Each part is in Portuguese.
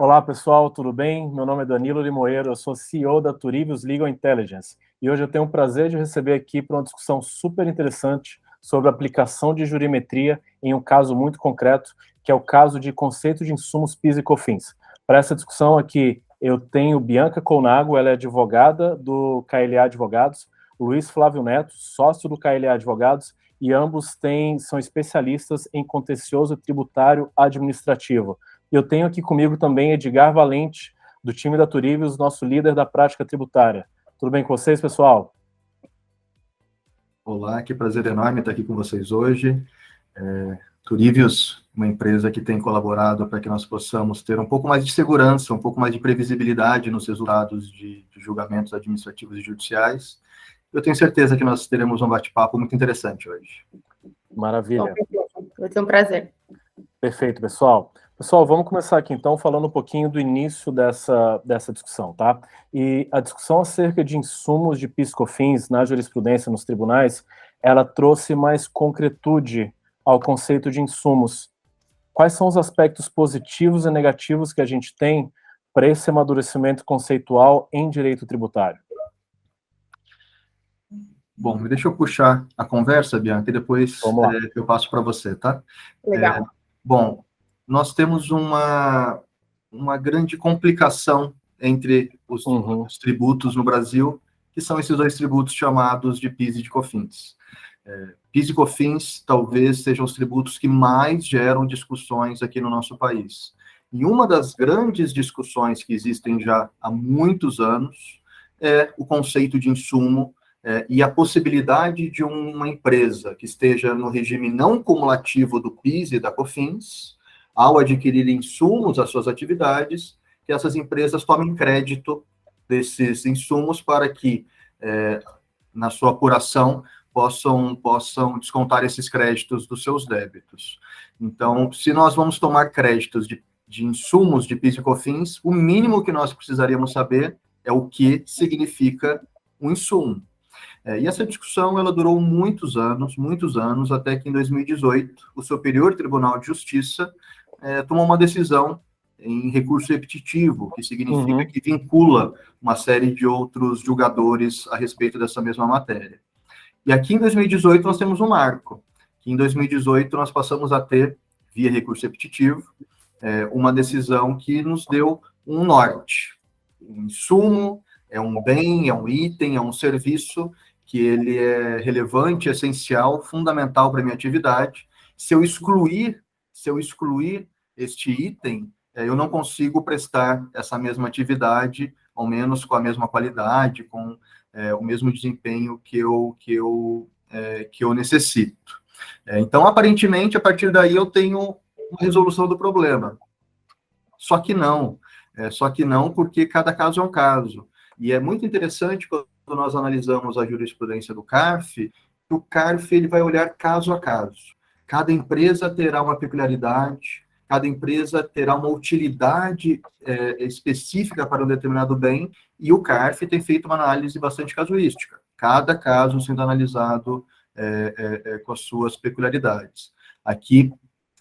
Olá, pessoal, tudo bem? Meu nome é Danilo Limoeiro, eu sou CEO da Turivius Legal Intelligence e hoje eu tenho o prazer de receber aqui para uma discussão super interessante sobre a aplicação de jurimetria em um caso muito concreto, que é o caso de conceito de insumos PIS e COFINS. Para essa discussão aqui, eu tenho Bianca Colnago, ela é advogada do KLA Advogados, Luiz Flávio Neto, sócio do KLA Advogados, e ambos são especialistas em contencioso tributário administrativo. Eu tenho aqui comigo também Edgar Valente, do time da Turivius, nosso líder da prática tributária. Tudo bem com vocês, pessoal? Olá, que prazer enorme estar aqui com vocês hoje. Turivius, uma empresa que tem colaborado para que nós possamos ter um pouco mais de segurança, um pouco mais de previsibilidade nos resultados de julgamentos administrativos e judiciais. Eu tenho certeza que nós teremos um bate-papo muito interessante hoje. Maravilha. Vai ser um prazer. Perfeito, pessoal. Pessoal, vamos começar aqui, então, falando um pouquinho do início dessa discussão, tá? E a discussão acerca de insumos de PIS/COFINS na jurisprudência nos tribunais, ela trouxe mais concretude ao conceito de insumos. Quais são os aspectos positivos e negativos que a gente tem para esse amadurecimento conceitual em direito tributário? Bom, deixa eu puxar a conversa, Bianca, e depois eu passo para você, tá? Legal. Bom, nós temos uma grande complicação entre os tributos no Brasil, que são esses dois tributos chamados de PIS e de COFINS. PIS e COFINS talvez sejam os tributos que mais geram discussões aqui no nosso país. E uma das grandes discussões que existem já há muitos anos é o conceito de insumo e a possibilidade de uma empresa que esteja no regime não cumulativo do PIS e da COFINS, ao adquirir insumos às suas atividades, que essas empresas tomem crédito desses insumos para que, na sua apuração, possam descontar esses créditos dos seus débitos. Então, se nós vamos tomar créditos de insumos de PIS e COFINS, o mínimo que nós precisaríamos saber é o que significa um insumo. E essa discussão ela durou muitos anos, até que em 2018 o Superior Tribunal de Justiça tomou uma decisão em recurso repetitivo, que significa que vincula uma série de outros julgadores a respeito dessa mesma matéria. E aqui em 2018 nós temos um marco, que em 2018 nós passamos a ter, via recurso repetitivo, uma decisão que nos deu um norte. Um insumo é um bem, é um item, é um serviço que ele é relevante, essencial, fundamental para a minha atividade. Se eu excluir este item, eu não consigo prestar essa mesma atividade, ao menos com a mesma qualidade, com o mesmo desempenho que eu necessito. Então, aparentemente, a partir daí eu tenho uma resolução do problema. Só que não, porque cada caso é um caso. E é muito interessante quando nós analisamos a jurisprudência do CARF, o CARF ele vai olhar caso a caso. Cada empresa terá uma peculiaridade, cada empresa terá uma utilidade específica para um determinado bem, e o CARF tem feito uma análise bastante casuística. Cada caso sendo analisado com as suas peculiaridades. Aqui,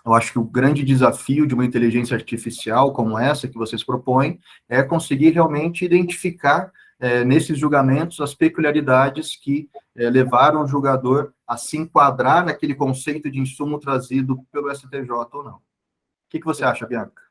eu acho que o grande desafio de uma inteligência artificial como essa que vocês propõem é conseguir realmente identificar nesses julgamentos as peculiaridades que levaram o julgador a se enquadrar naquele conceito de insumo trazido pelo STJ ou não. O que você acha, Bianca?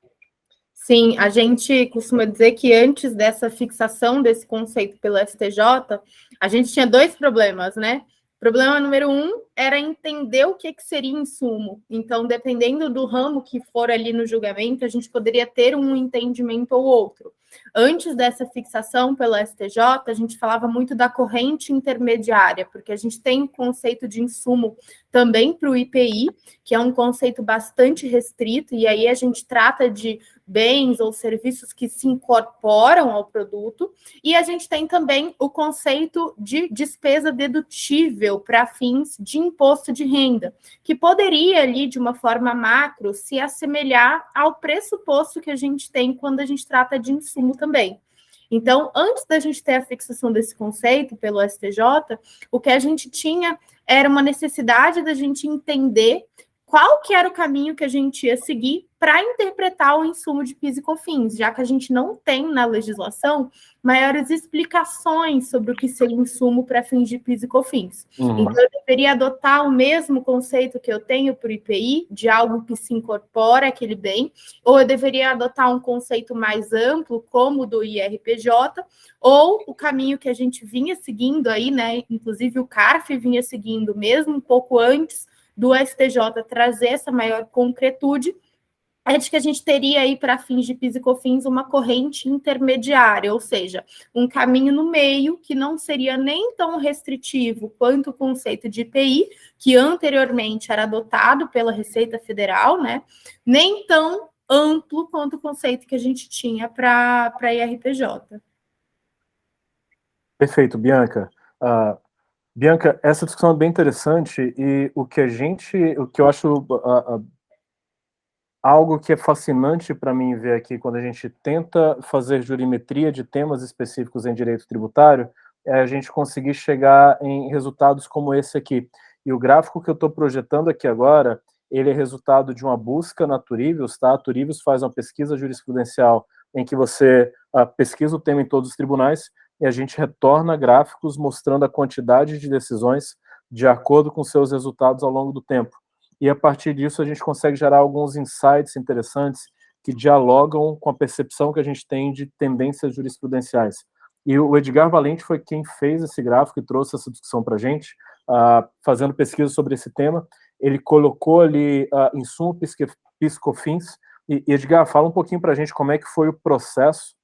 Sim, a gente costuma dizer que antes dessa fixação desse conceito pelo STJ, a gente tinha dois problemas, né? Problema número 1 era entender o que seria insumo. Então, dependendo do ramo que for ali no julgamento, a gente poderia ter um entendimento ou outro. Antes dessa fixação pelo STJ, a gente falava muito da corrente intermediária, porque a gente tem o conceito de insumo também para o IPI, que é um conceito bastante restrito, e aí a gente trata de bens ou serviços que se incorporam ao produto, e a gente tem também o conceito de despesa dedutível para fins de imposto de renda, que poderia ali, de uma forma macro, se assemelhar ao pressuposto que a gente tem quando a gente trata de insumo também. Então, antes da gente ter a fixação desse conceito pelo STJ, o que a gente tinha era uma necessidade da gente entender qual que era o caminho que a gente ia seguir para interpretar o insumo de PIS e COFINS, já que a gente não tem na legislação maiores explicações sobre o que seria insumo para fins de PIS e COFINS. Então, eu deveria adotar o mesmo conceito que eu tenho para o IPI, de algo que se incorpora àquele bem, ou eu deveria adotar um conceito mais amplo, como o do IRPJ, ou o caminho que a gente vinha seguindo aí, né? Inclusive o CARF vinha seguindo, mesmo um pouco antes do STJ trazer essa maior concretude, é de que a gente teria aí, para fins de PIS e COFINS, uma corrente intermediária, ou seja, um caminho no meio que não seria nem tão restritivo quanto o conceito de IPI, que anteriormente era adotado pela Receita Federal, né? Nem tão amplo quanto o conceito que a gente tinha para IRPJ. Perfeito, Bianca. Bianca, essa discussão é bem interessante e o que eu acho algo que é fascinante para mim ver aqui quando a gente tenta fazer jurimetria de temas específicos em direito tributário, é a gente conseguir chegar em resultados como esse aqui. E o gráfico que eu estou projetando aqui agora, ele é resultado de uma busca na Turivos, tá? A Turivos faz uma pesquisa jurisprudencial em que você pesquisa o tema em todos os tribunais e a gente retorna gráficos mostrando a quantidade de decisões de acordo com seus resultados ao longo do tempo. E a partir disso a gente consegue gerar alguns insights interessantes que dialogam com a percepção que a gente tem de tendências jurisprudenciais. E o Edgar Valente foi quem fez esse gráfico e trouxe essa discussão para a gente, fazendo pesquisa sobre esse tema. Ele colocou ali insumo PIS/COFINS. E Edgar, fala um pouquinho para a gente como é que foi o processo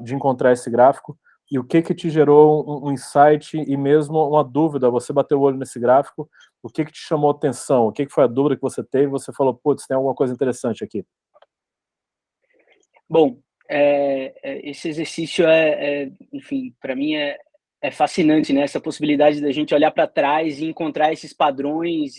de encontrar esse gráfico e o que te gerou um insight e mesmo uma dúvida. Você bateu o olho nesse gráfico, o que te chamou a atenção? O que foi a dúvida que você teve? Você falou, putz, tem alguma coisa interessante aqui. Bom, esse exercício enfim, para mim é fascinante, né? Essa possibilidade da gente olhar para trás e encontrar esses padrões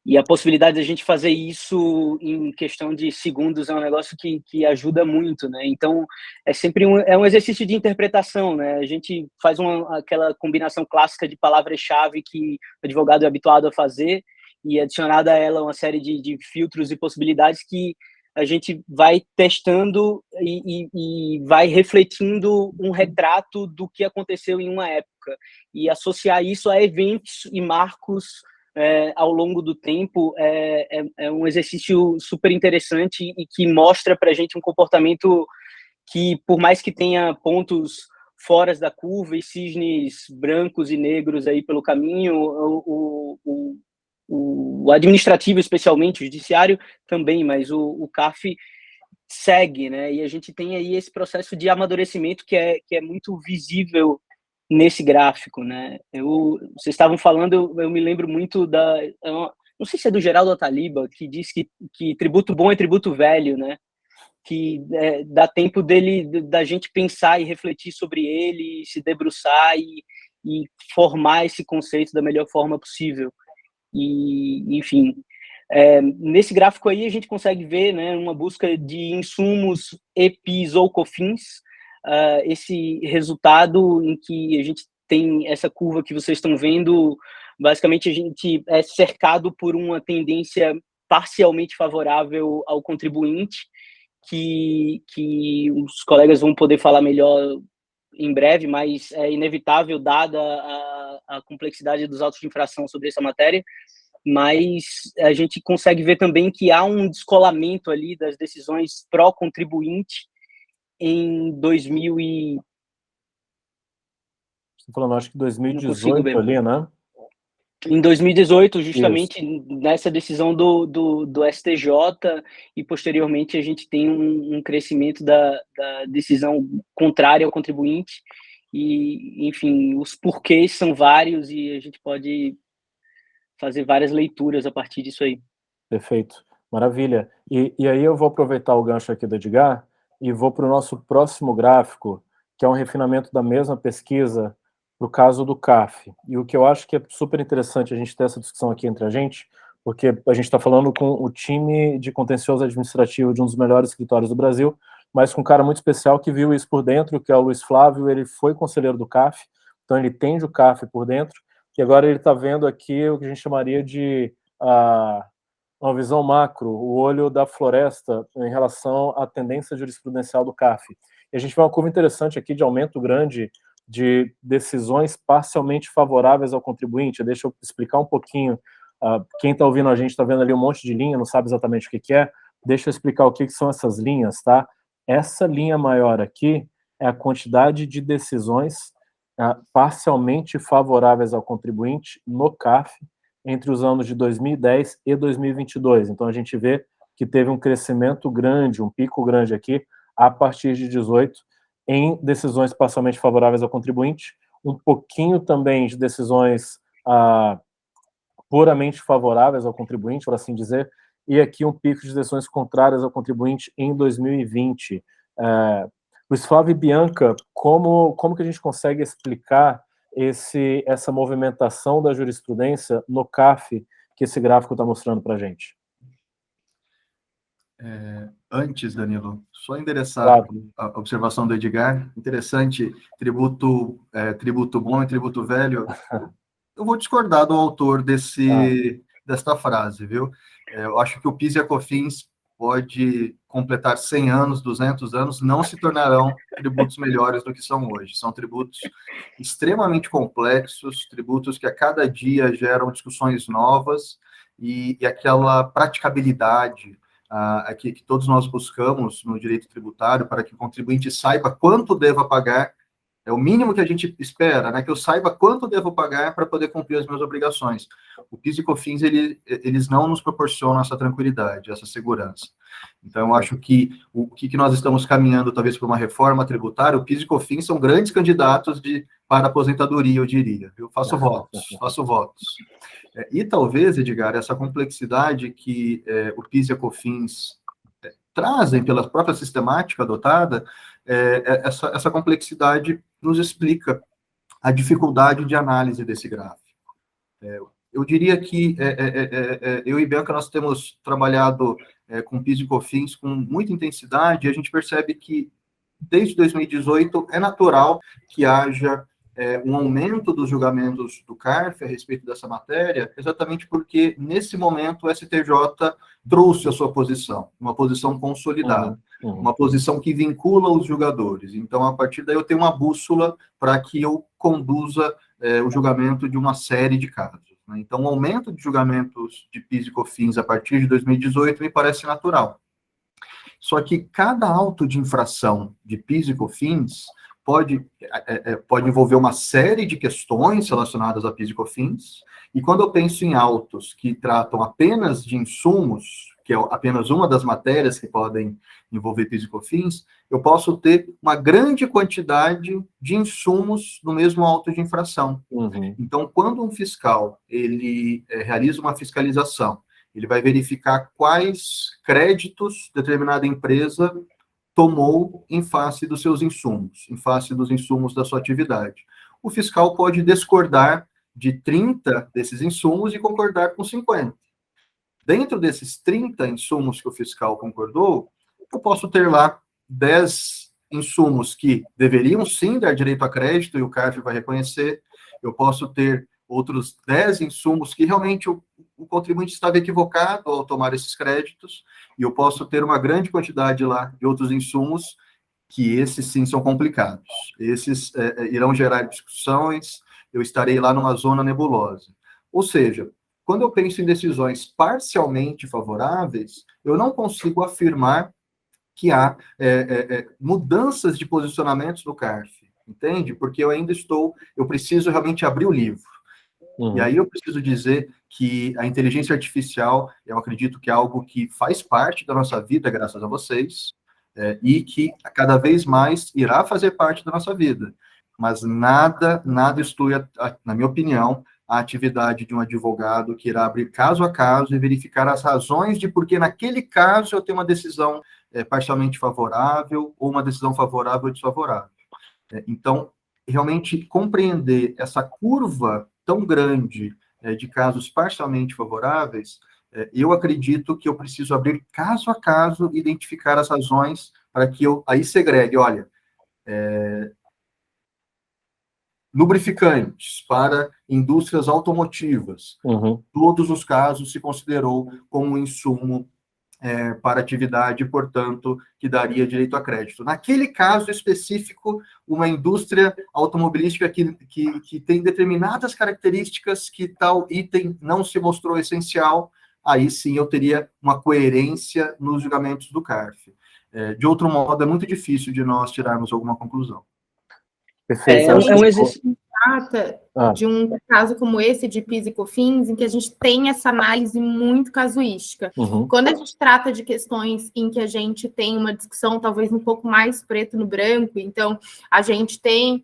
e a possibilidade da gente fazer isso em questão de segundos é um negócio que ajuda muito, né? Então, é sempre um exercício de interpretação, né? A gente faz aquela combinação clássica de palavras-chave que o advogado é habituado a fazer e adicionada a ela uma série de filtros e possibilidades que a gente vai testando e vai refletindo um retrato do que aconteceu em uma época e associar isso a eventos e marcos ao longo do tempo é um exercício super interessante e que mostra para a gente um comportamento que, por mais que tenha pontos fora da curva e cisnes brancos e negros aí pelo caminho, o administrativo, especialmente, o judiciário também, mas o CARF segue, né? E a gente tem aí esse processo de amadurecimento que é muito visível nesse gráfico, né? Vocês estavam falando, eu me lembro muito não sei se é do Geraldo Ataliba, que diz que tributo bom é tributo velho, né? Que dá tempo da gente pensar e refletir sobre ele, se debruçar e formar esse conceito da melhor forma possível. E, enfim, nesse gráfico aí a gente consegue ver, né, uma busca de insumos PIS ou COFINS, esse resultado em que a gente tem essa curva que vocês estão vendo. Basicamente a gente é cercado por uma tendência parcialmente favorável ao contribuinte, que os colegas vão poder falar melhor em breve, mas é inevitável dada a complexidade dos autos de infração sobre essa matéria. Mas a gente consegue ver também que há um descolamento ali das decisões pró-contribuinte em 2000 e... Você falando, acho que 2018 ali, né? Em 2018, justamente isso, nessa decisão do STJ, e posteriormente a gente tem um crescimento da decisão contrária ao contribuinte, e, enfim, os porquês são vários e a gente pode fazer várias leituras a partir disso aí. Perfeito, maravilha. E aí eu vou aproveitar o gancho aqui do Edgar e vou para o nosso próximo gráfico, que é um refinamento da mesma pesquisa para o caso do CARF. E o que eu acho que é super interessante a gente ter essa discussão aqui entre a gente, porque a gente está falando com o time de contencioso administrativo de um dos melhores escritórios do Brasil, mas com um cara muito especial que viu isso por dentro, que é o Luiz Flávio. Ele foi conselheiro do CARF, então ele entende o CARF por dentro, e agora ele está vendo aqui o que a gente chamaria de uma visão macro, o olho da floresta em relação à tendência jurisprudencial do CARF. E a gente vê uma curva interessante aqui de aumento grande de decisões parcialmente favoráveis ao contribuinte. Deixa eu explicar um pouquinho. Quem está ouvindo a gente está vendo ali um monte de linha, não sabe exatamente o que é. Deixa eu explicar o que são essas linhas, tá? Essa linha maior aqui é a quantidade de decisões parcialmente favoráveis ao contribuinte no CARF entre os anos de 2010 e 2022. Então, a gente vê que teve um crescimento grande, um pico grande aqui, a partir de 18, em decisões parcialmente favoráveis ao contribuinte, um pouquinho também de decisões puramente favoráveis ao contribuinte, por assim dizer, e aqui um pico de decisões contrárias ao contribuinte em 2020. Luiz Flávio e Bianca, como que a gente consegue explicar essa movimentação da jurisprudência no CARF que esse gráfico está mostrando para a gente? Antes, Danilo, só endereçar a observação do Edgar, interessante, tributo bom e tributo velho. Eu vou discordar do autor desta frase, viu? Eu acho que o PIS e a COFINS pode completar 100 anos, 200 anos, não se tornarão tributos melhores do que são hoje. São tributos extremamente complexos, tributos que a cada dia geram discussões novas e aquela praticabilidade que todos nós buscamos no direito tributário para que o contribuinte saiba quanto deva pagar. É o mínimo que a gente espera, né? Que eu saiba quanto devo pagar para poder cumprir as minhas obrigações. O PIS e COFINS, eles não nos proporcionam essa tranquilidade, essa segurança. Então, eu acho que o que nós estamos caminhando, talvez, para uma reforma tributária, o PIS e COFINS são grandes candidatos para aposentadoria, eu diria. Eu faço votos. E talvez, Edgar, essa complexidade que o PIS e a COFINS trazem pela própria sistemática adotada, essa complexidade nos explica a dificuldade de análise desse gráfico. Eu diria que eu e Bianca, nós temos trabalhado com PIS e COFINS com muita intensidade, e a gente percebe que, desde 2018, é natural que haja um aumento dos julgamentos do CARF a respeito dessa matéria, exatamente porque, nesse momento, o STJ trouxe a sua posição, uma posição consolidada, uma posição que vincula os julgadores. Então, a partir daí, eu tenho uma bússola para que eu conduza o julgamento de uma série de casos. Né? Então, o aumento de julgamentos de PIS e COFINS a partir de 2018 me parece natural. Só que cada auto de infração de PIS e COFINS pode envolver uma série de questões relacionadas a PIS e COFINS, e quando eu penso em autos que tratam apenas de insumos, que é apenas uma das matérias que podem envolver PIS e COFINS, eu posso ter uma grande quantidade de insumos no mesmo auto de infração. Então, quando um fiscal ele realiza uma fiscalização, ele vai verificar quais créditos determinada empresa tomou em face dos seus insumos, em face dos insumos da sua atividade. O fiscal pode discordar de 30 desses insumos e concordar com 50. Dentro desses 30 insumos que o fiscal concordou, eu posso ter lá 10 insumos que deveriam sim dar direito a crédito e o CARF vai reconhecer. Eu posso ter outros 10 insumos que realmente o contribuinte estava equivocado ao tomar esses créditos, e eu posso ter uma grande quantidade lá de outros insumos que esses sim são complicados. Esses irão gerar discussões, eu estarei lá numa zona nebulosa. Ou seja, quando eu penso em decisões parcialmente favoráveis, eu não consigo afirmar que há mudanças de posicionamentos no CARF, entende? Porque eu preciso realmente abrir o livro. E aí eu preciso dizer que a inteligência artificial, eu acredito que é algo que faz parte da nossa vida, graças a vocês, e que cada vez mais irá fazer parte da nossa vida. Mas nada exclui, na minha opinião, a atividade de um advogado que irá abrir caso a caso e verificar as razões de por que naquele caso eu tenho uma decisão parcialmente favorável ou uma decisão favorável ou desfavorável. Então, realmente compreender essa curva tão grande de casos parcialmente favoráveis, eu acredito que eu preciso abrir caso a caso, identificar as razões para que eu aí segregue, olha, Lubrificantes para indústrias automotivas. Todos os casos se considerou como um insumo para atividade, portanto, que daria direito a crédito. Naquele caso específico, uma indústria automobilística que tem determinadas características que tal item não se mostrou essencial, aí sim eu teria uma coerência nos julgamentos do CARF. De outro modo, é muito difícil de nós tirarmos alguma conclusão. Perfeito. É um exercício de um caso como esse de PIS e COFINS, em que a gente tem essa análise muito casuística. Quando a gente trata de questões em que a gente tem uma discussão talvez um pouco mais preto no branco, então a gente tem,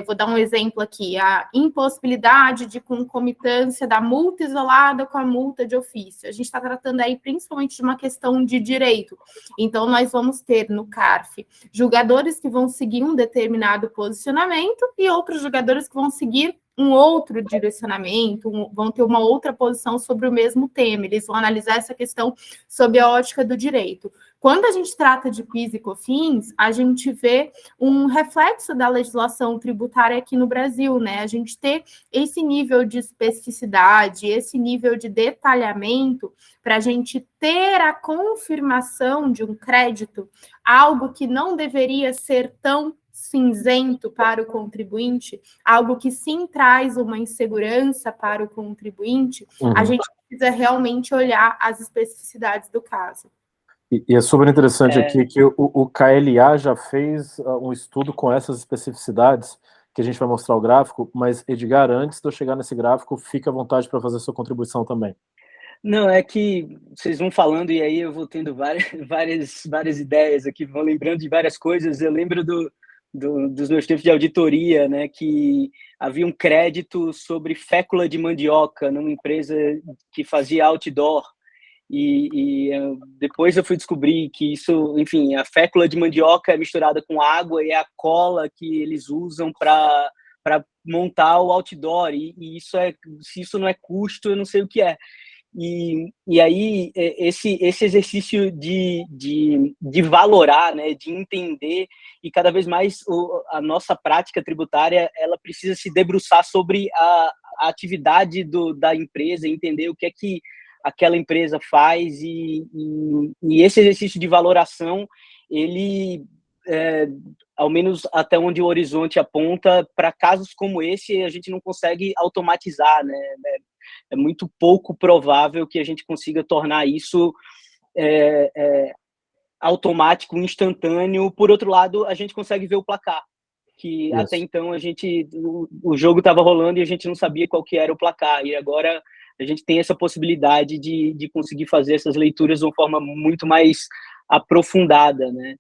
vou dar um exemplo aqui, a impossibilidade de concomitância da multa isolada com a multa de ofício. A gente está tratando aí principalmente de uma questão de direito. Então, nós vamos ter no CARF julgadores que vão seguir um determinado posicionamento e outros julgadores que vão seguir um outro direcionamento, vão ter uma outra posição sobre o mesmo tema, eles vão analisar essa questão sob a ótica do direito. Quando a gente trata de PIS e COFINS, a gente vê um reflexo da legislação tributária aqui no Brasil, né? A gente ter esse nível de especificidade, esse nível de detalhamento, para a gente ter a confirmação de um crédito, algo que não deveria ser tão cinzento para o contribuinte, algo que sim traz uma insegurança para o contribuinte, a gente precisa realmente olhar as especificidades do caso. E é super interessante aqui que o KLA já fez um estudo com essas especificidades, que a gente vai mostrar o gráfico, mas, Edgar, antes de eu chegar nesse gráfico, fique à vontade para fazer sua contribuição também. Não, é que vocês vão falando e aí eu vou tendo várias ideias aqui, vão lembrando de várias coisas. Eu lembro dos meus tempos de auditoria, né, que havia um crédito sobre fécula de mandioca numa empresa que fazia outdoor, e depois eu fui descobrir que isso, enfim, a fécula de mandioca é misturada com água e é a cola que eles usam para montar o outdoor, e se isso não é custo, eu não sei o que é. E aí, esse exercício de valorar, né, de entender, e cada vez mais a nossa prática tributária, ela precisa se debruçar sobre a atividade da empresa, entender o que é que aquela empresa faz, e esse exercício de valoração, ele, ao menos até onde o horizonte aponta, para casos como esse, a gente não consegue automatizar, né? É muito pouco provável que a gente consiga tornar isso automático, instantâneo. Por outro lado, a gente consegue ver o placar, que até então o jogo estava rolando e a gente não sabia qual que era o placar, e agora a gente tem essa possibilidade de conseguir fazer essas leituras de uma forma muito mais aprofundada, né?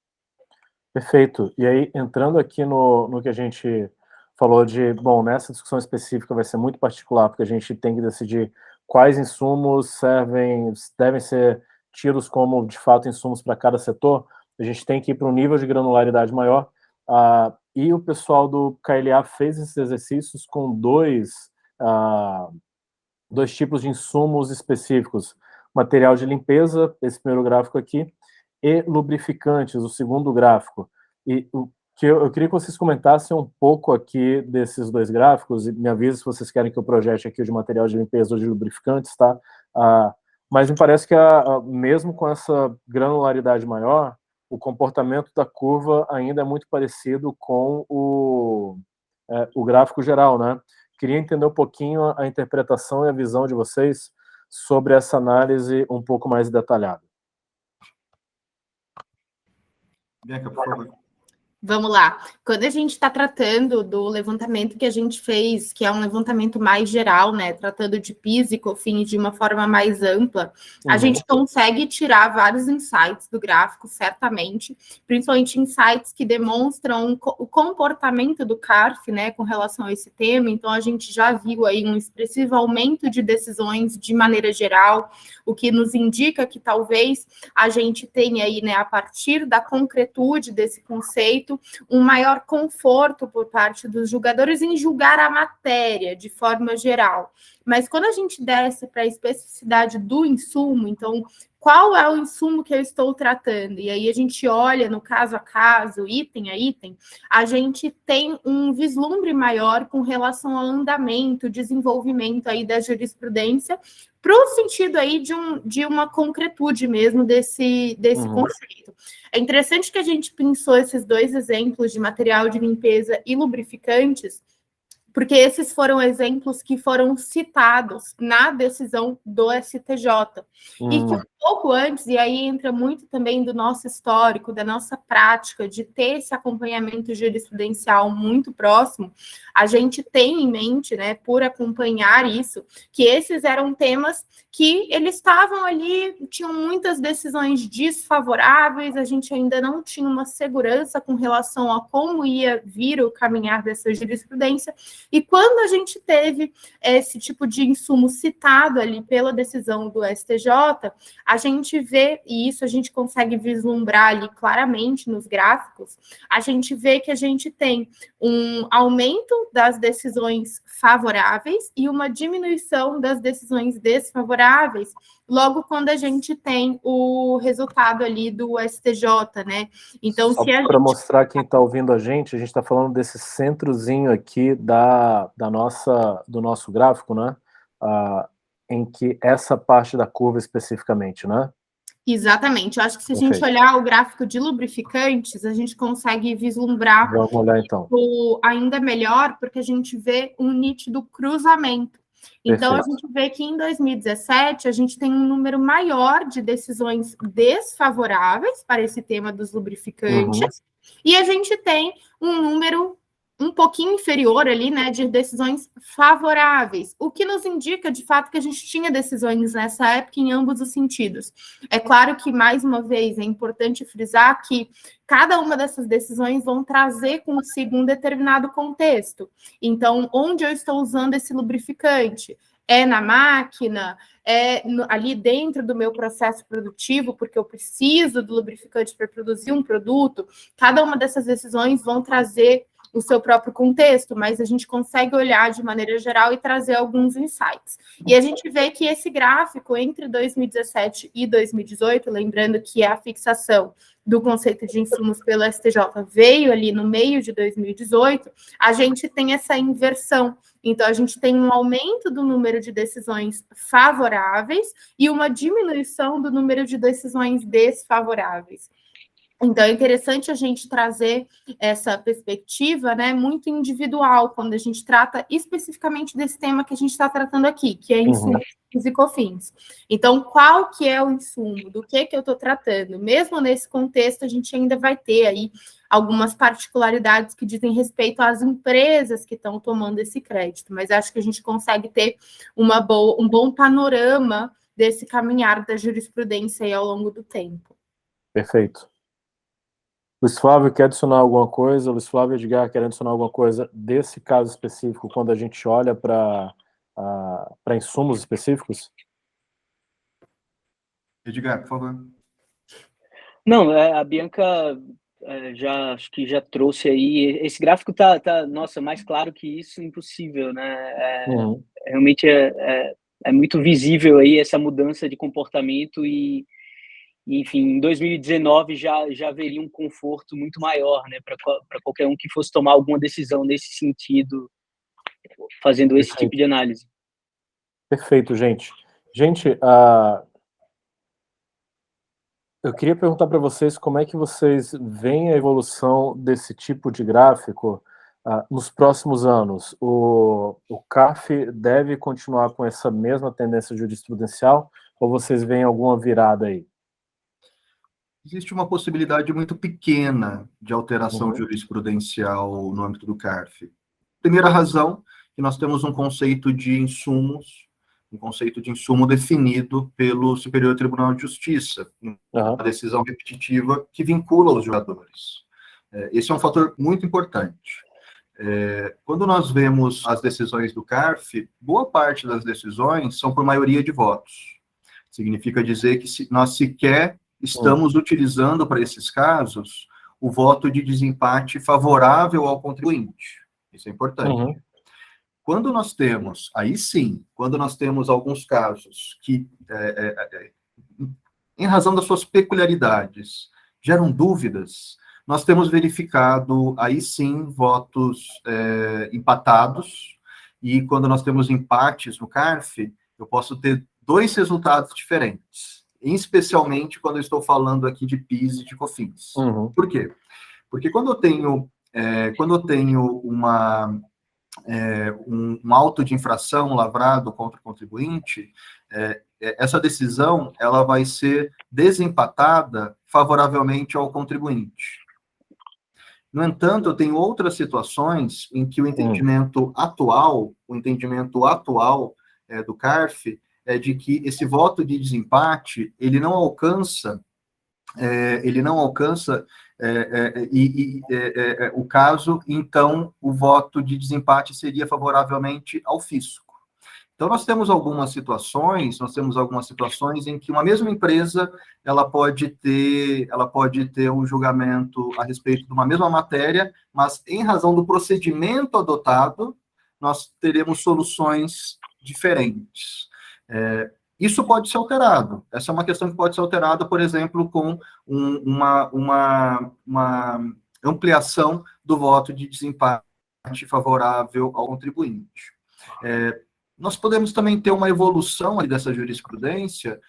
Perfeito. E aí, entrando aqui no que a gente falou bom, nessa discussão específica vai ser muito particular, porque a gente tem que decidir quais insumos devem ser tidos como, de fato, insumos para cada setor. A gente tem que ir para um nível de granularidade maior, e o pessoal do KLA fez esses exercícios com dois tipos de insumos específicos: material de limpeza, esse primeiro gráfico aqui, e lubrificantes, o segundo gráfico. E eu queria que vocês comentassem um pouco aqui desses dois gráficos, e me avisem se vocês querem que eu projete aqui o de material de limpeza ou de lubrificantes, tá? Mas me parece que, mesmo com essa granularidade maior, o comportamento da curva ainda é muito parecido com o gráfico geral, né? Queria entender um pouquinho a interpretação e a visão de vocês sobre essa análise um pouco mais detalhada. Bianca, por favor. Vamos lá. Quando a gente está tratando do levantamento que a gente fez, que é um levantamento mais geral, né, tratando de PIS e COFINS de uma forma mais ampla, a gente consegue tirar vários insights do gráfico, certamente, principalmente insights que demonstram o comportamento do CARF, né, com relação a esse tema. Então, a gente já viu aí um expressivo aumento de decisões de maneira geral, o que nos indica que talvez a gente tenha aí, né, a partir da concretude desse conceito, um maior conforto por parte dos julgadores em julgar a matéria de forma geral. Mas quando a gente desce para a especificidade do insumo, então, qual é o insumo que eu estou tratando? E aí a gente olha no caso a caso, item a item, a gente tem um vislumbre maior com relação ao andamento, desenvolvimento aí da jurisprudência, para o sentido aí de uma concretude mesmo desse conceito. É interessante que a gente pensou esses dois exemplos de material de limpeza e lubrificantes, porque esses foram exemplos que foram citados na decisão do STJ. E que um pouco antes, e aí entra muito também do nosso histórico, da nossa prática, de ter esse acompanhamento jurisprudencial muito próximo, a gente tem em mente, né, por acompanhar isso, que esses eram temas que eles estavam ali, tinham muitas decisões desfavoráveis, a gente ainda não tinha uma segurança com relação a como ia vir o caminhar dessa jurisprudência. E quando a gente teve esse tipo de insumo citado ali pela decisão do STJ, a gente vê, e isso a gente consegue vislumbrar ali claramente nos gráficos, a gente vê que a gente tem um aumento das decisões favoráveis e uma diminuição das decisões desfavoráveis, logo quando a gente tem o resultado ali do STJ, né? Então, só para mostrar quem está ouvindo a gente está falando desse centrozinho aqui do nosso gráfico, né? Em que essa parte da curva especificamente, né? Exatamente. Eu acho que se a gente olhar o gráfico de lubrificantes, a gente consegue vislumbrar. Vamos olhar, então. Ainda melhor, porque a gente vê um nítido cruzamento. Então, a gente vê que em 2017 a gente tem um número maior de decisões desfavoráveis para esse tema dos lubrificantes, e a gente tem um número um pouquinho inferior ali, né, de decisões favoráveis, o que nos indica, de fato, que a gente tinha decisões nessa época em ambos os sentidos. É claro que, mais uma vez, é importante frisar que cada uma dessas decisões vão trazer consigo um determinado contexto. Então, onde eu estou usando esse lubrificante? É na máquina? É ali dentro do meu processo produtivo, porque eu preciso do lubrificante para produzir um produto? Cada uma dessas decisões vão trazer o seu próprio contexto, mas a gente consegue olhar de maneira geral e trazer alguns insights. E a gente vê que esse gráfico entre 2017 e 2018, lembrando que a fixação do conceito de insumos pelo STJ veio ali no meio de 2018, a gente tem essa inversão. Então, a gente tem um aumento do número de decisões favoráveis e uma diminuição do número de decisões desfavoráveis. Então, é interessante a gente trazer essa perspectiva, né, muito individual, quando a gente trata especificamente desse tema que a gente está tratando aqui, que é insumos e COFINS. Então, qual que é o insumo? Do que eu estou tratando? Mesmo nesse contexto, a gente ainda vai ter aí algumas particularidades que dizem respeito às empresas que estão tomando esse crédito, mas acho que a gente consegue ter um bom panorama desse caminhar da jurisprudência aí ao longo do tempo. Perfeito. Luiz Flávio quer adicionar alguma coisa? Luiz Flávio Edgar quer adicionar alguma coisa desse caso específico, quando a gente olha para insumos específicos? Edgar, por favor. Não, a Bianca acho que já trouxe aí. Esse gráfico tá nossa, mais claro que isso, impossível, né? Realmente é muito visível aí essa mudança de comportamento e enfim, em 2019 já haveria um conforto muito maior, né, para qualquer um que fosse tomar alguma decisão nesse sentido, fazendo esse tipo de análise. Perfeito, gente. Gente, eu queria perguntar para vocês como é que vocês veem a evolução desse tipo de gráfico nos próximos anos. O CARF deve continuar com essa mesma tendência jurisprudencial ou vocês veem alguma virada aí? Existe uma possibilidade muito pequena de alteração jurisprudencial no âmbito do CARF. Primeira razão, que nós temos um conceito de insumos, um conceito de insumo definido pelo Superior Tribunal de Justiça, uma decisão repetitiva que vincula os jogadores. Esse é um fator muito importante. Quando nós vemos as decisões do CARF, boa parte das decisões são por maioria de votos. Significa dizer que nós sequer estamos utilizando para esses casos o voto de desempate favorável ao contribuinte. Isso é importante. Quando nós temos, aí sim, quando nós temos alguns casos que em razão das suas peculiaridades, geram dúvidas, nós temos verificado, aí sim, votos empatados, e quando nós temos empates no CARF, eu posso ter 2 resultados diferentes, especialmente quando eu estou falando aqui de PIS e de COFINS. Uhum. Por quê? Porque quando eu tenho um auto de infração lavrado contra o contribuinte, essa decisão ela vai ser desempatada favoravelmente ao contribuinte. No entanto, eu tenho outras situações em que o entendimento atual do CARF é de que esse voto de desempate ele não alcança o caso, então o voto de desempate seria favoravelmente ao fisco. Então, nós temos algumas situações em que uma mesma empresa, ela pode ter um julgamento a respeito de uma mesma matéria, mas em razão do procedimento adotado, nós teremos soluções diferentes. Isso pode ser alterado. Essa é uma questão que pode ser alterada, por exemplo, com uma ampliação do voto de desempate favorável ao contribuinte. Nós podemos também ter uma evolução ali dessa jurisprudência,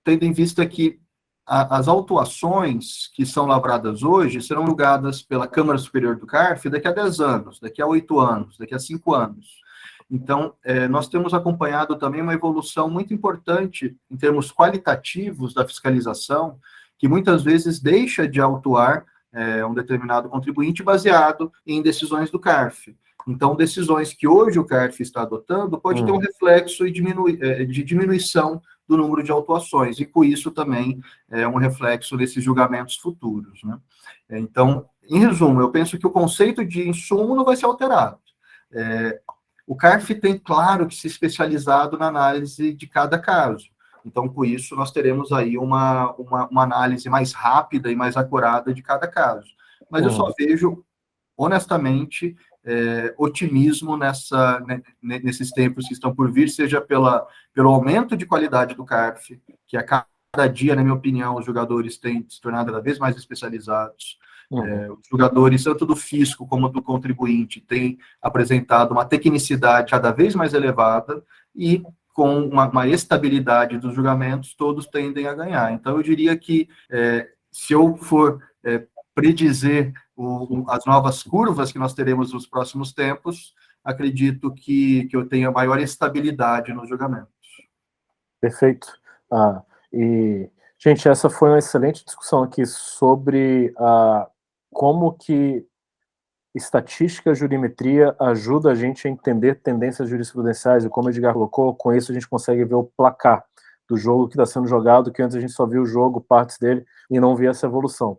tendo em vista que as autuações que são lavradas hoje serão julgadas pela Câmara Superior do CARF daqui a 10 anos, daqui a 8 anos, daqui a 5 anos. Então, nós temos acompanhado também uma evolução muito importante em termos qualitativos da fiscalização, que muitas vezes deixa de autuar um determinado contribuinte baseado em decisões do CARF. Então, decisões que hoje o CARF está adotando pode ter um reflexo de diminuição do número de autuações, e com isso também um reflexo desses julgamentos futuros, né? Então, em resumo, eu penso que o conceito de insumo não vai ser alterado. O CARF tem, claro, que se especializado na análise de cada caso. Então, com isso, nós teremos aí uma análise mais rápida e mais acurada de cada caso. Mas eu só vejo, honestamente, otimismo nesses tempos que estão por vir, seja pelo aumento de qualidade do CARF, que a cada dia, na minha opinião, os jogadores têm se tornado cada vez mais especializados. Os jogadores, tanto do fisco como do contribuinte, têm apresentado uma tecnicidade cada vez mais elevada e com uma estabilidade dos julgamentos, todos tendem a ganhar. Então, eu diria que, se eu for predizer as novas curvas que nós teremos nos próximos tempos, acredito que eu tenha maior estabilidade nos julgamentos. Perfeito. E, gente, essa foi uma excelente discussão aqui sobre como que estatística, jurimetria ajuda a gente a entender tendências jurisprudenciais, e como o Edgar colocou, com isso a gente consegue ver o placar do jogo que está sendo jogado, que antes a gente só viu o jogo, partes dele, e não via essa evolução.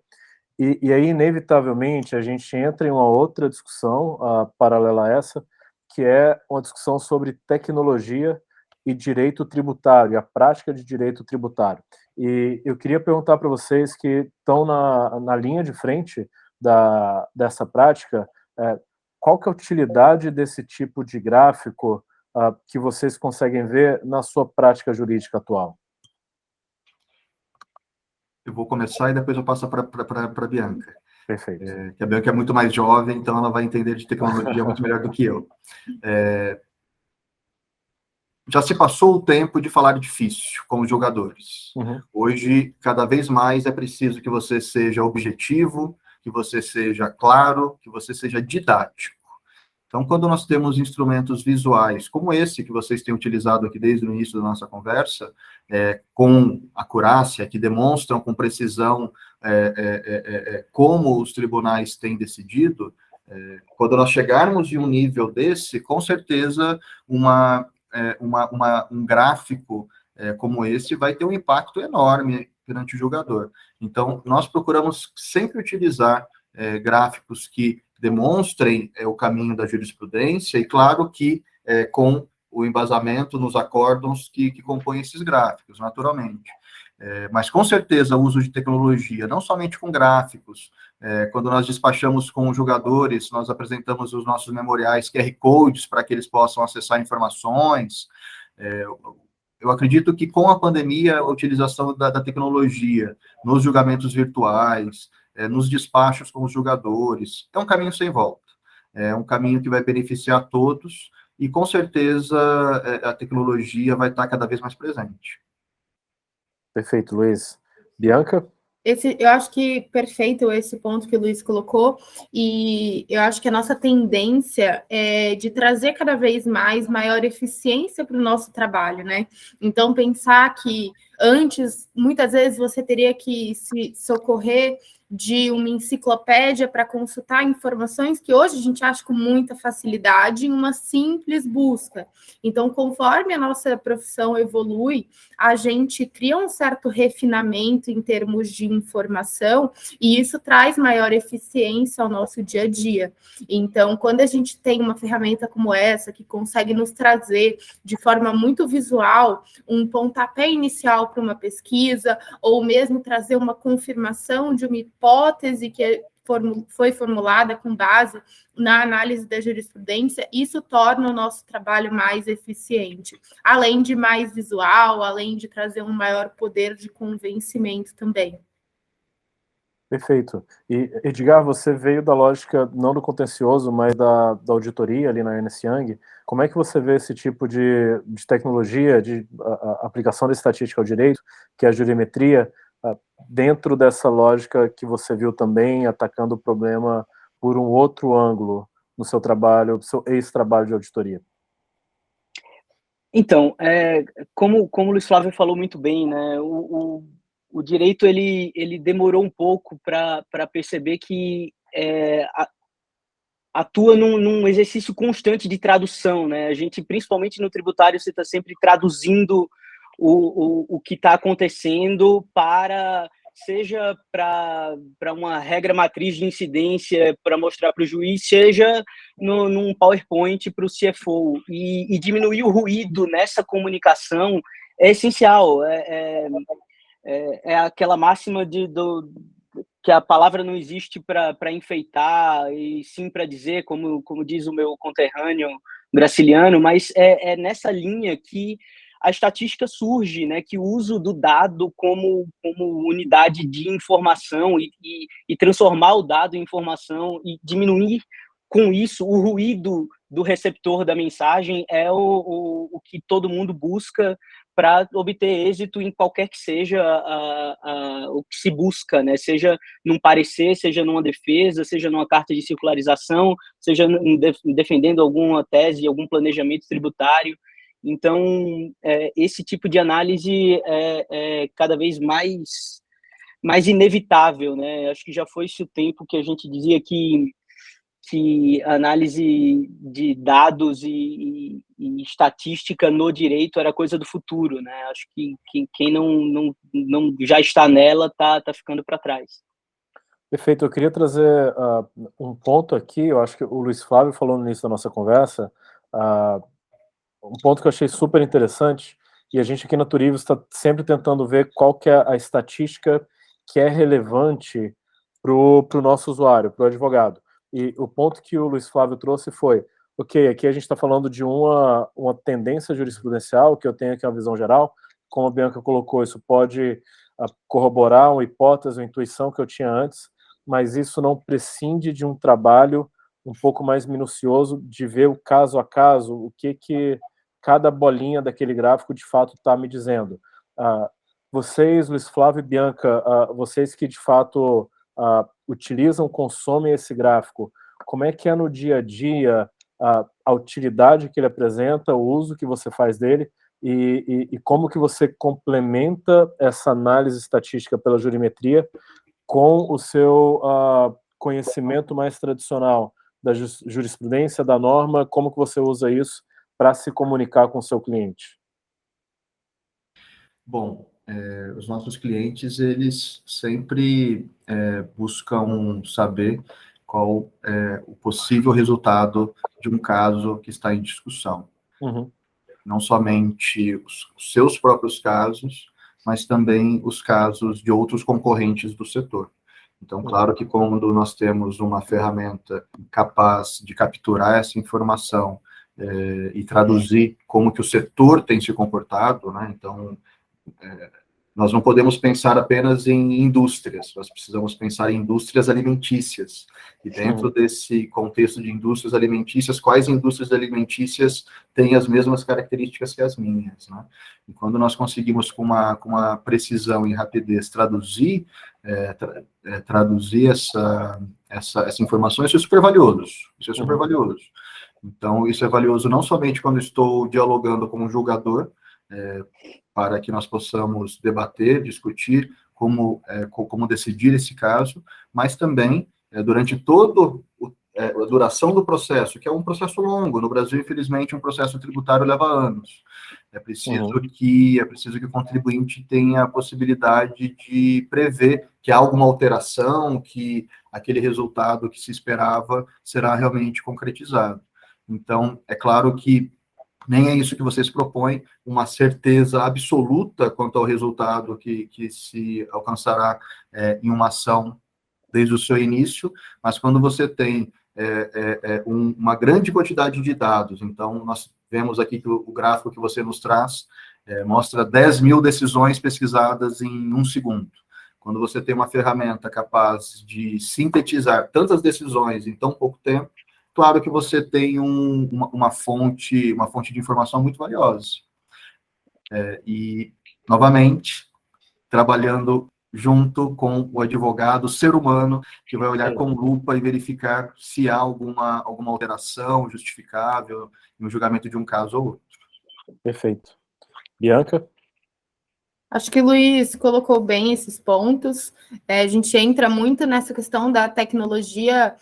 E aí, inevitavelmente, a gente entra em uma outra discussão paralela a essa, que é uma discussão sobre tecnologia e direito tributário, a prática de direito tributário. E eu queria perguntar para vocês que estão na linha de frente dessa prática, qual que é a utilidade desse tipo de gráfico que vocês conseguem ver na sua prática jurídica atual? Eu vou começar e depois eu passo para a Bianca. Perfeito. Que a Bianca é muito mais jovem, então ela vai entender de tecnologia muito melhor do que eu. Já se passou o tempo de falar difícil com os jogadores. Hoje, cada vez mais é preciso que você seja objetivo, que você seja claro, que você seja didático. Então, quando nós temos instrumentos visuais, como esse que vocês têm utilizado aqui desde o início da nossa conversa, com acurácia, que demonstram com precisão como os tribunais têm decidido, quando nós chegarmos em um nível desse, com certeza um gráfico como esse vai ter um impacto enorme perante o jogador. Então, nós procuramos sempre utilizar gráficos que demonstrem o caminho da jurisprudência, e claro que com o embasamento nos acórdãos que compõem esses gráficos, naturalmente. Mas, com certeza, o uso de tecnologia, não somente com gráficos, quando nós despachamos com os jogadores, nós apresentamos os nossos memoriais QR Codes para que eles possam acessar informações, eu acredito que com a pandemia, a utilização da tecnologia nos julgamentos virtuais, nos despachos com os julgadores, é um caminho sem volta. É um caminho que vai beneficiar todos e, com certeza, a tecnologia vai estar cada vez mais presente. Perfeito, Luiz. Bianca? Eu acho que perfeito esse ponto que o Luiz colocou, e eu acho que a nossa tendência é de trazer cada vez maior eficiência para o nosso trabalho, né? Então, pensar que antes, muitas vezes, você teria que se socorrer de uma enciclopédia para consultar informações que hoje a gente acha com muita facilidade em uma simples busca. Então, conforme a nossa profissão evolui, a gente cria um certo refinamento em termos de informação, e isso traz maior eficiência ao nosso dia a dia. Então, quando a gente tem uma ferramenta como essa, que consegue nos trazer de forma muito visual um pontapé inicial para uma pesquisa, ou mesmo trazer uma confirmação de uma hipótese que foi formulada com base na análise da jurisprudência, isso torna o nosso trabalho mais eficiente, além de mais visual, além de trazer um maior poder de convencimento também. Perfeito. E, Edgar, você veio da lógica não do contencioso, mas da auditoria ali na Ernst Young. Como é que você vê esse tipo de tecnologia, de aplicação da estatística ao direito, que é a jurimetria, dentro dessa lógica que você viu também, atacando o problema por um outro ângulo no seu trabalho, no seu ex-trabalho de auditoria? Então, como o Luiz Flávio falou muito bem, né, o direito ele demorou um pouco para perceber que atua num exercício constante de tradução, né? A gente, principalmente no tributário, você está sempre traduzindo o que está acontecendo seja para uma regra matriz de incidência para mostrar para o juiz, seja num PowerPoint para o CFO. E diminuir o ruído nessa comunicação é essencial. É aquela máxima que a palavra não existe para enfeitar, e sim para dizer, como diz o meu conterrâneo Graciliano, mas é nessa linha que a estatística surge, né, que o uso do dado como unidade de informação e transformar o dado em informação e diminuir com isso o ruído do receptor da mensagem é o que todo mundo busca para obter êxito em qualquer que seja o que se busca, né? Seja num parecer, seja numa defesa, seja numa carta de circularização, seja defendendo alguma tese, algum planejamento tributário. Então, esse tipo de análise é cada vez mais inevitável, né? Acho que já foi-se o tempo que a gente dizia que análise de dados e estatística no direito era coisa do futuro, né? Acho que quem não já está nela tá ficando para trás. Perfeito. Eu queria trazer um ponto aqui, eu acho que o Luiz Flávio falou no início da nossa conversa, um ponto que eu achei super interessante, e a gente aqui na Turivos está sempre tentando ver qual que é a estatística que é relevante para o nosso usuário, para o advogado. E o ponto que o Luiz Flávio trouxe foi, ok, aqui a gente está falando de uma tendência jurisprudencial, que eu tenho aqui uma visão geral, como a Bianca colocou, isso pode corroborar uma hipótese, uma intuição que eu tinha antes, mas isso não prescinde de um trabalho um pouco mais minucioso, de ver o caso a caso, o que cada bolinha daquele gráfico de fato está me dizendo. Vocês, Luiz Flávio e Bianca, vocês que de fato utilizam, consomem esse gráfico, como é que é no dia a dia a utilidade que ele apresenta, o uso que você faz dele e como que você complementa essa análise estatística pela jurimetria com o seu conhecimento mais tradicional da jurisprudência, da norma, como que você usa isso para se comunicar com o seu cliente? Bom, os nossos clientes, eles sempre buscam saber qual é o possível resultado de um caso que está em discussão. Uhum. Não somente os seus próprios casos, mas também os casos de outros concorrentes do setor. Então, claro que quando nós temos uma ferramenta capaz de capturar essa informação e traduzir como que o setor tem se comportado, né? Então, nós não podemos pensar apenas em indústrias, nós precisamos pensar em indústrias alimentícias. E dentro desse contexto de indústrias alimentícias, quais indústrias alimentícias têm as mesmas características que as minhas, né? E quando nós conseguimos, com uma precisão e rapidez, traduzir essa informação, isso é super valioso. Isso é super valioso. Então, isso é valioso não somente quando estou dialogando com um julgador, para que nós possamos debater, discutir como decidir esse caso, mas também durante toda a duração do processo, que é um processo longo. No Brasil, infelizmente, um processo tributário leva anos. É preciso que o contribuinte tenha a possibilidade de prever que há alguma alteração, que aquele resultado que se esperava será realmente concretizado. Então, é claro que nem é isso que vocês propõem, uma certeza absoluta quanto ao resultado que se alcançará em uma ação desde o seu início, mas quando você tem uma grande quantidade de dados, então nós vemos aqui que o gráfico que você nos traz mostra 10 mil decisões pesquisadas em 1 segundo. Quando você tem uma ferramenta capaz de sintetizar tantas decisões em tão pouco tempo, claro que você tem uma fonte de informação muito valiosa. E, novamente, trabalhando junto com o advogado, ser humano, que vai olhar com lupa e verificar se há alguma alteração justificável no julgamento de um caso ou outro. Perfeito. Bianca? Acho que o Luiz colocou bem esses pontos. A gente entra muito nessa questão da tecnologia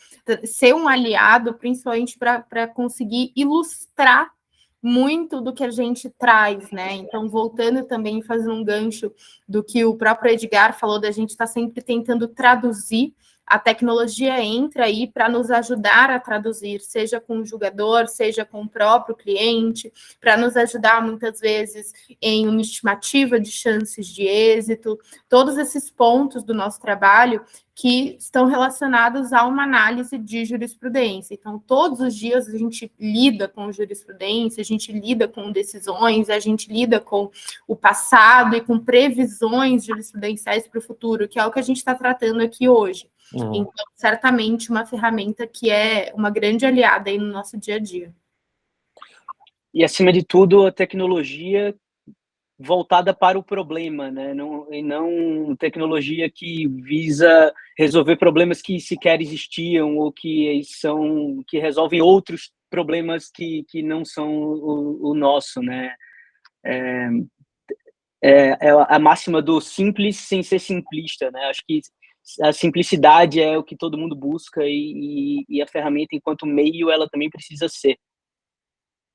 ser um aliado, principalmente para conseguir ilustrar muito do que a gente traz, né? Então, voltando também, fazendo um gancho do que o próprio Edgar falou, da gente estar sempre tentando traduzir. A tecnologia entra aí para nos ajudar a traduzir, seja com o julgador, seja com o próprio cliente, para nos ajudar muitas vezes em uma estimativa de chances de êxito, todos esses pontos do nosso trabalho que estão relacionados a uma análise de jurisprudência. Então, todos os dias a gente lida com jurisprudência, a gente lida com decisões, a gente lida com o passado e com previsões jurisprudenciais para o futuro, que é o que a gente está tratando aqui hoje. Então, certamente, uma ferramenta que é uma grande aliada aí no nosso dia a dia. E, acima de tudo, a tecnologia voltada para o problema, né? E não tecnologia que visa resolver problemas que sequer existiam ou que resolvem outros problemas que não são o nosso, né? É a máxima do simples sem ser simplista, né? Acho que a simplicidade é o que todo mundo busca e a ferramenta, enquanto meio, ela também precisa ser.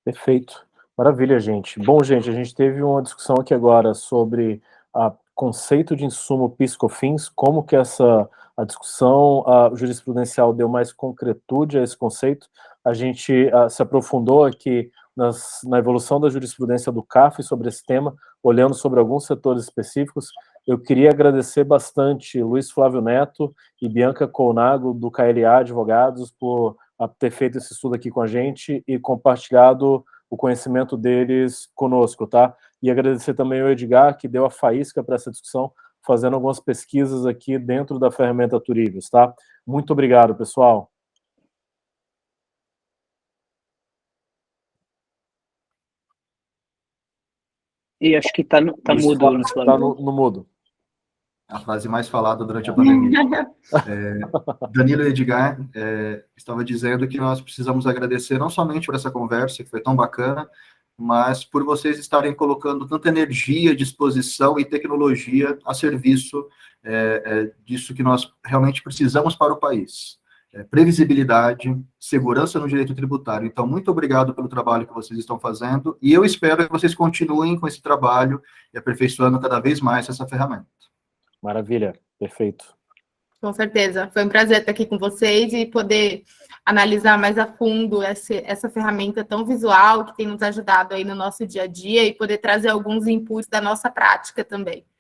Perfeito. Maravilha, gente. Bom, gente, a gente teve uma discussão aqui agora sobre o conceito de insumo PIS/COFINS, como que a discussão jurisprudencial deu mais concretude a esse conceito. A gente se aprofundou aqui na evolução da jurisprudência do CAF sobre esse tema, olhando sobre alguns setores específicos. Eu queria agradecer bastante Luiz Flávio Neto e Bianca Colnago, do KLA Advogados, por ter feito esse estudo aqui com a gente e compartilhado o conhecimento deles conosco, tá? E agradecer também ao Edgar, que deu a faísca para essa discussão, fazendo algumas pesquisas aqui dentro da ferramenta Turivius, tá? Muito obrigado, pessoal. E acho que tá mudo. Está no mudo. A frase mais falada durante a pandemia. Danilo e Edgar estava dizendo que nós precisamos agradecer não somente por essa conversa, que foi tão bacana, mas por vocês estarem colocando tanta energia, disposição e tecnologia a serviço disso que nós realmente precisamos para o país. Previsibilidade, segurança no direito tributário. Então, muito obrigado pelo trabalho que vocês estão fazendo e eu espero que vocês continuem com esse trabalho e aperfeiçoando cada vez mais essa ferramenta. Maravilha, perfeito. Com certeza, foi um prazer estar aqui com vocês e poder analisar mais a fundo essa ferramenta tão visual que tem nos ajudado aí no nosso dia a dia e poder trazer alguns inputs da nossa prática também.